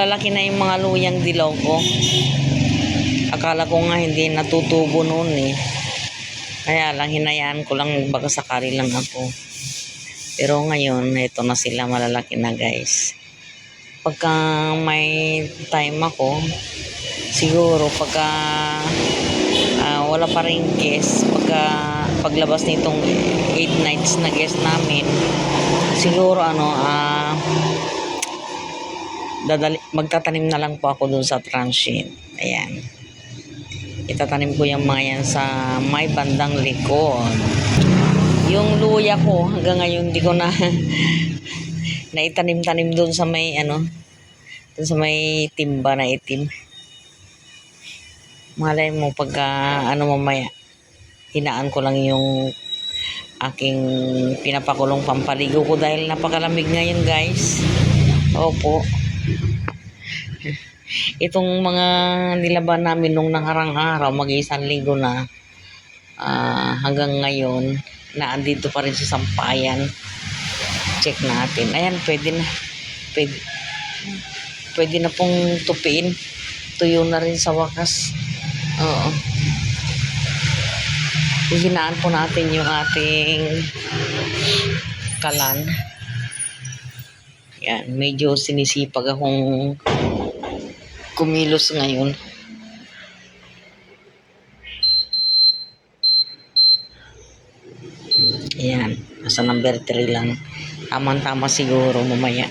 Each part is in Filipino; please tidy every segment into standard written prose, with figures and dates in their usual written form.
malalaki na yung mga luyang dilaw ko. Akala ko nga hindi natutubo noon eh. Kaya lang hinayaan ko lang, baka sakali lang ako. Pero ngayon, ito na sila, malalaki na guys. Pagka may time ako, siguro pagka wala pa rin guest, paglabas nitong 8 nights na guest namin, siguro magtatanim na lang po ako dun sa transient. Ayan. Itatanim ko yung mga yan sa may bandang likod. Yung luya ko, hanggang ngayon hindi ko na naitanim-tanim dun sa may dun sa may timba na itim. Malay mo pagka mamaya, hinaan ko lang yung aking pinapakulong pampaligo ko dahil napakalamig ngayon guys. Opo. Itong mga nilaban namin nung nakarang araw, mag-isang linggo na, hanggang ngayon, naandito pa rin sa sampayan. Check natin. Ayan, pwede na pong tupiin. Tuyo na rin sa wakas. Oo. Hinaan po natin yung ating kalan. Yan, medyo sinisipag akong kumilos ngayon. Ayan, nasa number 3 lang. Tama-tama siguro mamaya.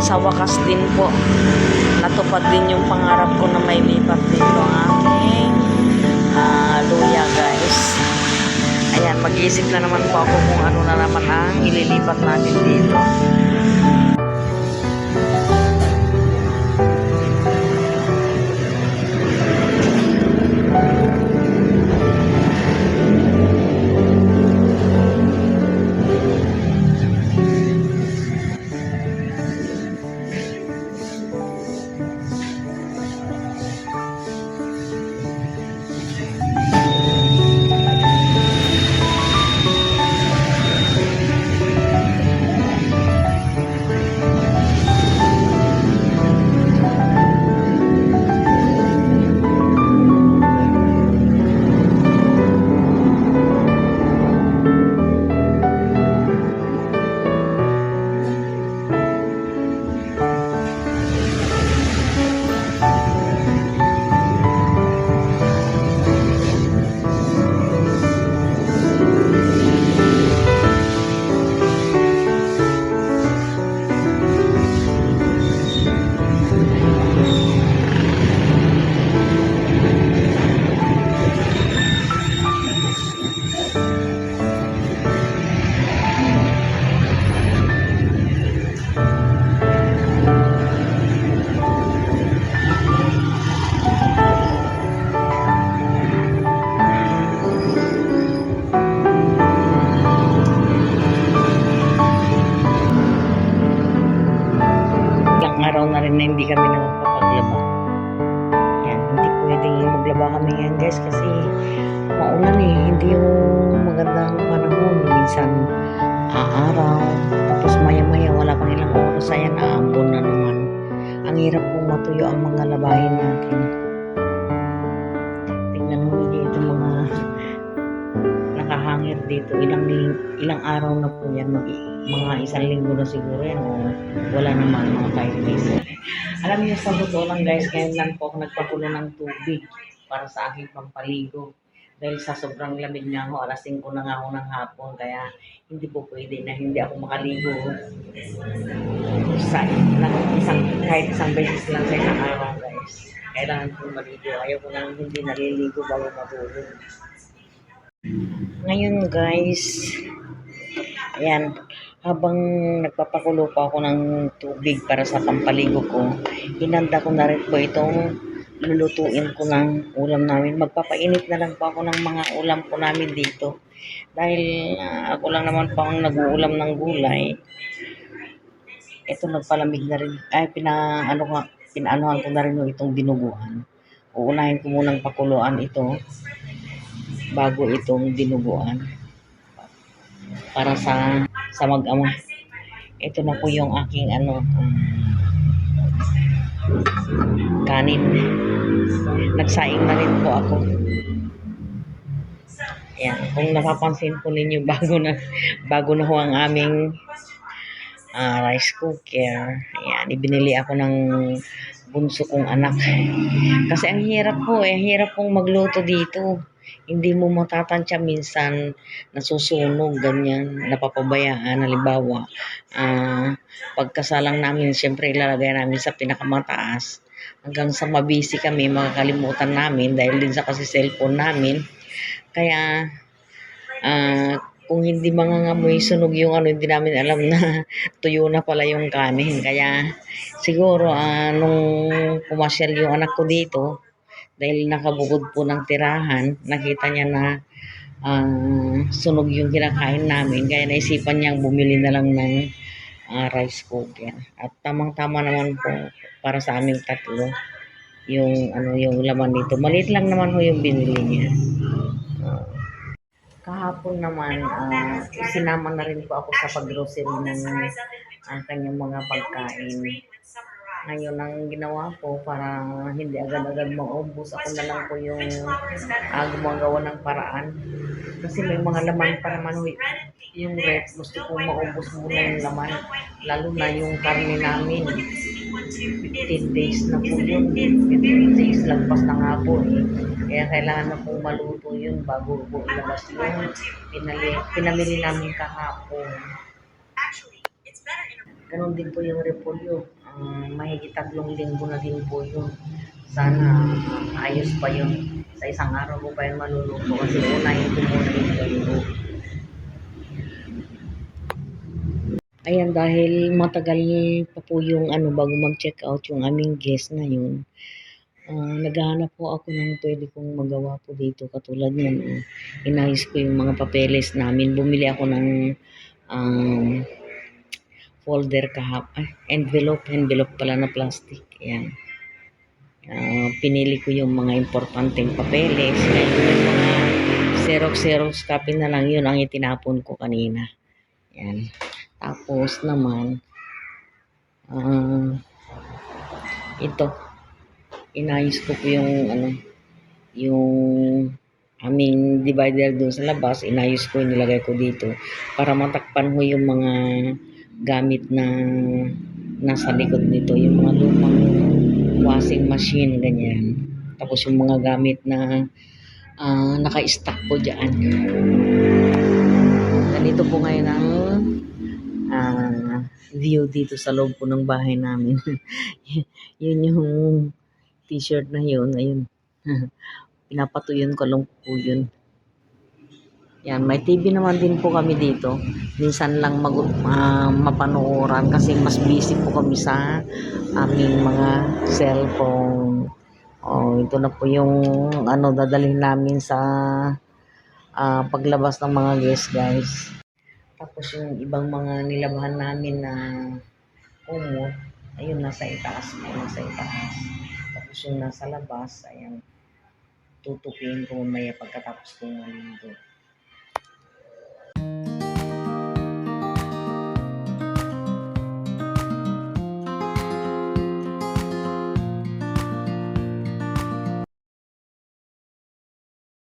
Sa wakas din po, natupad din yung pangarap ko na may lipat dito ang aking luya guys. Ayan, mag-iisip na naman po ako kung ano na naman ang ililipat natin dito. na hindi kami nagpapaglaba. Yan, hindi pwedeng maglaba kami yan guys kasi maulan eh. Hindi yung magandang panahon. Minsan araw, tapos maya-maya wala pang ilang oras ayan, aambon na naman. Ang hirap kung matuyo ang mga labahin natin. Tingnan mo dito mga nakahangir dito. Ilang araw na po yan. Mga isang linggo na siguro yan. O wala naman mga 5 days. Alam niyo sa totoo lang guys, ngayon lang po ako nagpakulo ng tubig para sa aking pampaligo. Dahil sa sobrang lamig nga ako, alas 5 na nga ako ng hapon. Kaya hindi po pwede na hindi ako makaligo. Kahit isang beses lang sa isang araw guys. Kailangan kong maligo. Ayaw ko nang hindi naliligo bago matulog. Ngayon guys, ayan, habang nagpapakulo pa ako ng tubig para sa pampaligo ko, hinanda ko na rin po itong lulutuin ko ng ulam namin. Magpapainit na lang po ako ng mga ulam po namin dito. Dahil ako lang naman po ang nag-uulam ng gulay. Ito nagpalamig na rin. Ay, pinaanuhan ko na rin itong dinuguan. Uunahin ko munang pakuluan ito bago itong dinuguan. Para sa mag-ama. Ito na po yung aking kanin. Nagsaing na rin po ako. Ayan, kung napapansin po ninyo, bago na ho ang aming rice cooker. Ayan, ibinili ako ng bunso kong anak. Kasi ang hirap pong magluto dito. Hindi mo matatansya, minsan nasusunog, ganyan, napapabayaan. Halimbawa, pagkasalang namin, syempre ilalagay namin sa pinakamataas. Hanggang sa mabisi kami, makakalimutan namin dahil din sa kasi cellphone namin. Kaya, kung hindi mangangamoy sunog yung hindi namin alam na tuyo na pala yung kanin. Kaya siguro nung pumasyal yung anak ko dito, dahil nakabukod po ng tirahan, nakita niya na sunog yung kinakain namin. Kaya naisipan niyang bumili na lang ng rice cooker. At tamang-tama naman po para sa aming tatlo yung yung laman nito. Maliit lang naman ho yung binili niya. Kahapon naman, sinama na rin po ako sa pag-grocery ng kanyang mga pagkain. Ngayon, ang ginawa ko para hindi agad-agad maubos, ako na lang po yung gumagawa ng paraan. Kasi may mga laman pa naman yung ref. Gusto ko maubos muna yung laman. Lalo na yung karne namin. 15 days na po yun. 15 days lagpas na nga po eh. Kaya kailangan na pong maluto yun bago po ilabas yung pinamili namin kahapon. Ganon din po yung repolyo. Mahigit 3 linggo na din po yun. Sana ayos pa yun. Sa isang araw ko pa yun maluluto kasi unahin ko muna yung galuto. Ayan, dahil matagal pa po yung bago mag-check out yung aming guest na yun. Naghahanap po ako ng pwede kong magawa po dito. Katulad yan, inayos ko yung mga papeles namin. Bumili ako ng folder envelope pala na plastic. Ayan. Pinili ko yung mga importanteng papeles. Kaya yung mga xerox copy na lang, yun ang itinapon ko kanina. Ayan. Tapos naman, ito, inayos ko po yung aming divider doon sa labas, inayos ko, nilagay ko dito para matakpan ho yung mga gamit na nasa likod nito, yung mga lumang washing machine, ganyan. Tapos yung mga gamit na naka-stack po dyan. Ganito po ngayon ang view dito sa loob po ng bahay namin. Yun yung t-shirt na yun, ayun. Pinapatuyon ko lang po yun. Yan, may TV naman din po kami dito. Minsan lang mapanooran kasi mas busy po kami sa aming mga cellphone. Ito na po yung dadalhin namin sa paglabas ng mga guests, guys. Tapos yung ibang mga nilabahan namin na kumot, Ayun, nasa itaas po, nasa itaas. Tapos yung nasa labas, ayan, tutupiin ko mamaya pagkatapos kong maligo.